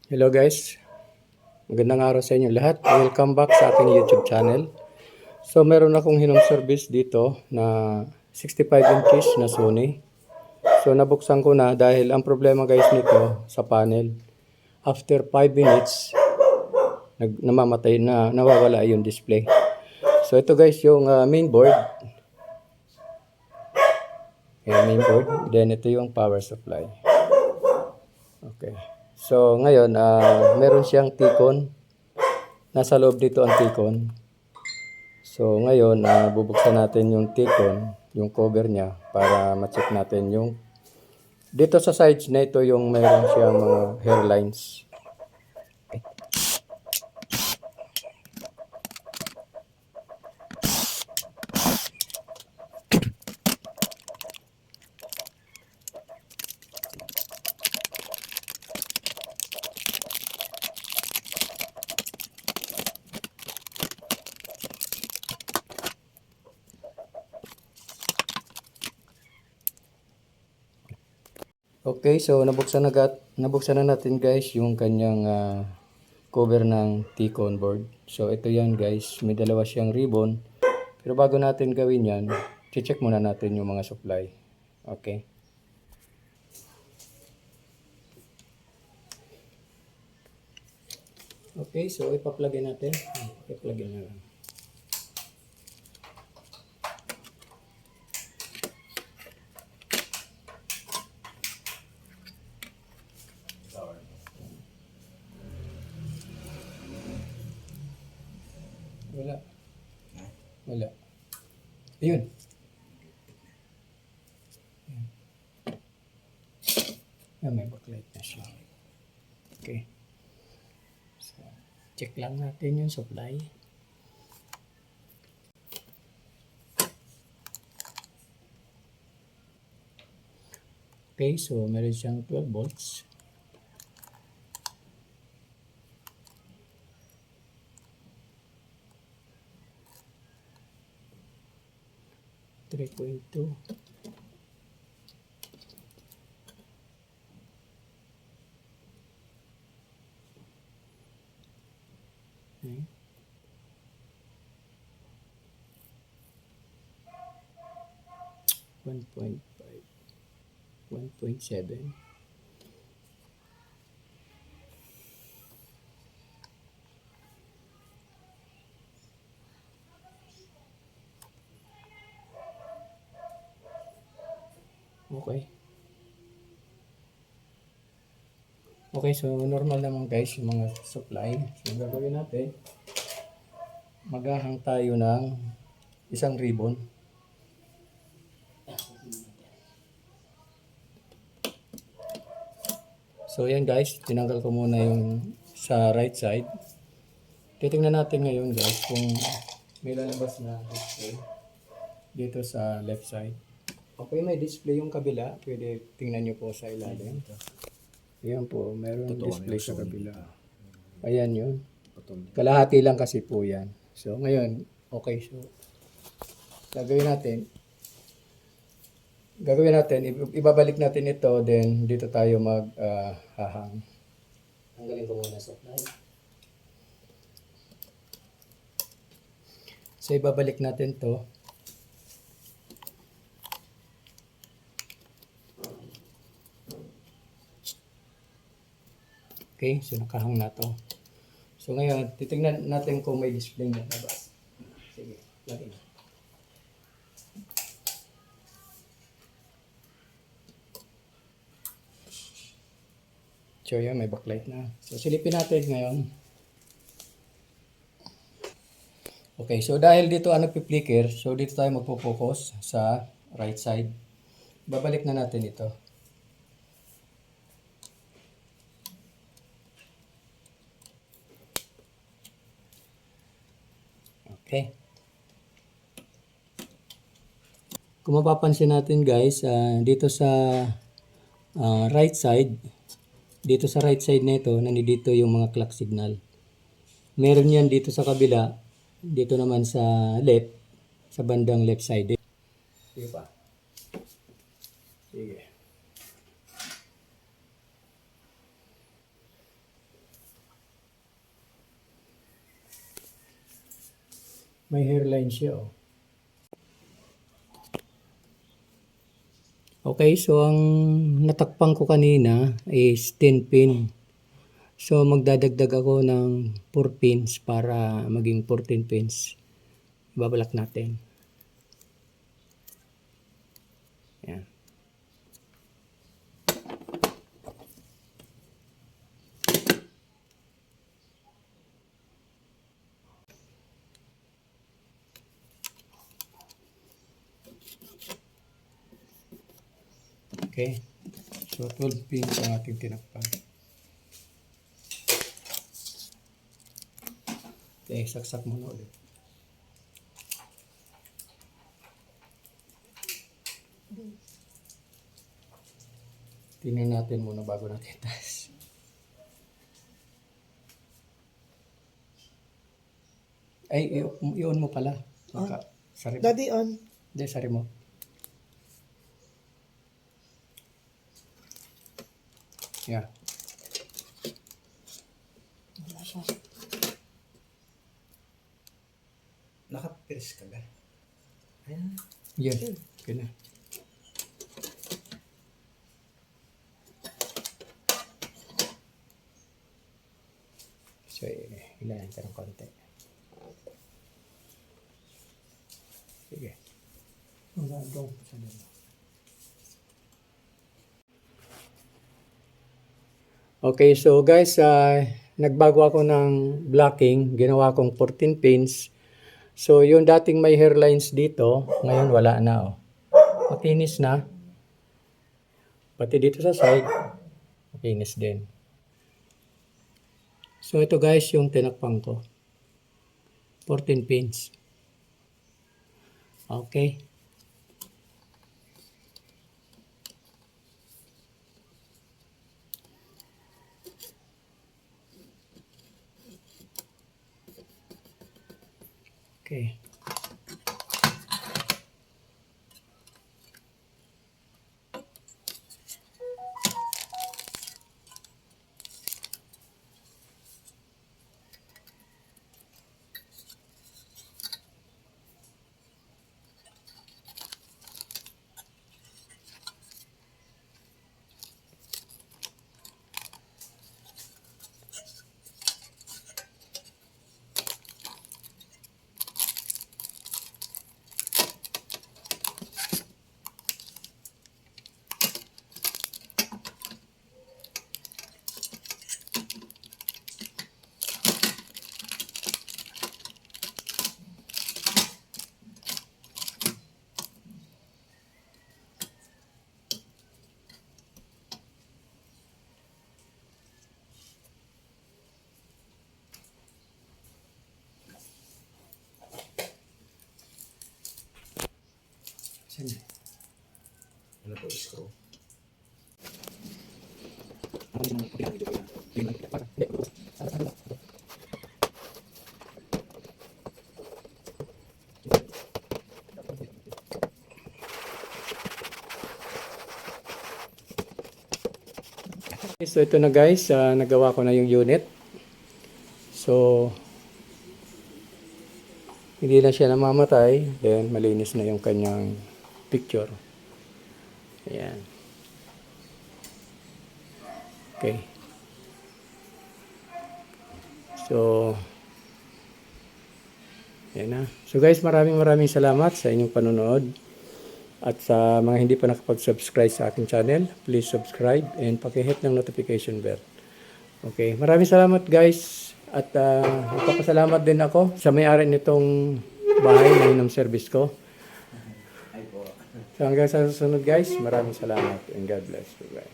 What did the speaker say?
Hello guys, magandang araw sa inyo lahat. Welcome back sa aking YouTube channel. So meron akong hinong service dito na 65 inches na Sony. So nabuksan ko na dahil ang problema guys nito sa panel, after 5 minutes, namamatay na, nawawala yung display. So ito guys yung main board. Yung main board. Then ito yung power supply. Okay. So ngayon, meron siyang T-con. Nasa loob dito ang T-con. So ngayon, bubuksan natin yung T-con, yung cover niya para ma-check natin yung dito sa sides na ito yung mayroon siyang mga hairlines. Okay, so nabuksan na natin guys yung kanyang cover ng T-con board. So ito yan guys, may dalawa siyang ribbon. Pero bago natin gawin yan, check muna natin yung mga supply. Okay. Okay, so ipa-plugin natin. I-plugin na lang. Wala. Wala. Ayun. May backlight na siya. Okay. So, check lang natin yung supply. Okay, so meron siyang 12 volts. Three point two. Okay. 1.5. 1.7. Okay. Okay, so normal naman guys yung mga supply. So gagawin natin, maghahang tayo ng isang ribbon. So yan guys, tinanggal ko muna yung sa right side. Titingnan natin ngayon guys kung may lalabas na display dito sa left side. Okay, may display yung kabila. Pwede tingnan nyo po sa ilalim. Ayan po, meron display sa kabila. Ayan yun. Kalahati lang kasi po yan. So ngayon, okay. So gagawin natin, ibabalik natin ito, then dito tayo hahang. Tanggalin ko muna sa supply. So ibabalik natin to. Okay, so nakahang na to. So ngayon, titingnan natin kung may display na labas. Sige, lagay na. So yan, may backlight na. So silipin natin ngayon. Okay, so dahil dito nagpi-flicker, so dito tayo magpo-focus sa right side. Babalik na natin ito. Okay. Kung mapapansin natin guys, dito sa right side, dito sa right side nito, nandito yung mga clock signal. Meron yan dito sa kabila, dito naman sa left, sa bandang left side. Sige pa. Sige. May hairline siya, oh. Okay, so ang natakpan ko kanina is 10 pin. So magdadagdag ako ng 4 pins para maging 14 pins. Babalak natin. Yan. Okay. So 12 pins ang ating tinakpan. Okay, saksak muna ulit. Tingnan natin muna bago natin taas. Ay, i-on mo pala. Sa remote. Daddy on. Hindi, sa remote. Yeah. Wala siya. Naka-press ka ba? Ayan. Yes. Okay na. So, ilayan ka ng konti. Sige. Magandong sa dulo. Okay, so guys, nagbago ako ng blocking. Ginawa kong 14 pins. So, yung dating may hairlines dito, ngayon wala na, oh. Makinis na. Pati dito sa side, makinis din. So, ito guys, yung tinakpang ko. 14 pins. Okay. Okay. Saan? Ano po, screw? So ito na guys, nagawa ko na yung unit. So hindi na siya namamatay, then malinis na yung kanyang picture. Ayan. Okay. So ayan na. So guys, maraming salamat sa inyong panonood. At sa mga hindi pa nakapag-subscribe sa aking channel, please subscribe and paki-hit ng notification bell. Okay, maraming salamat guys. At magpapasalamat din ako sa may-ari nitong bahay na yun ang service ko. So hanggang sa susunod guys, maraming salamat and God bless. Bye-bye.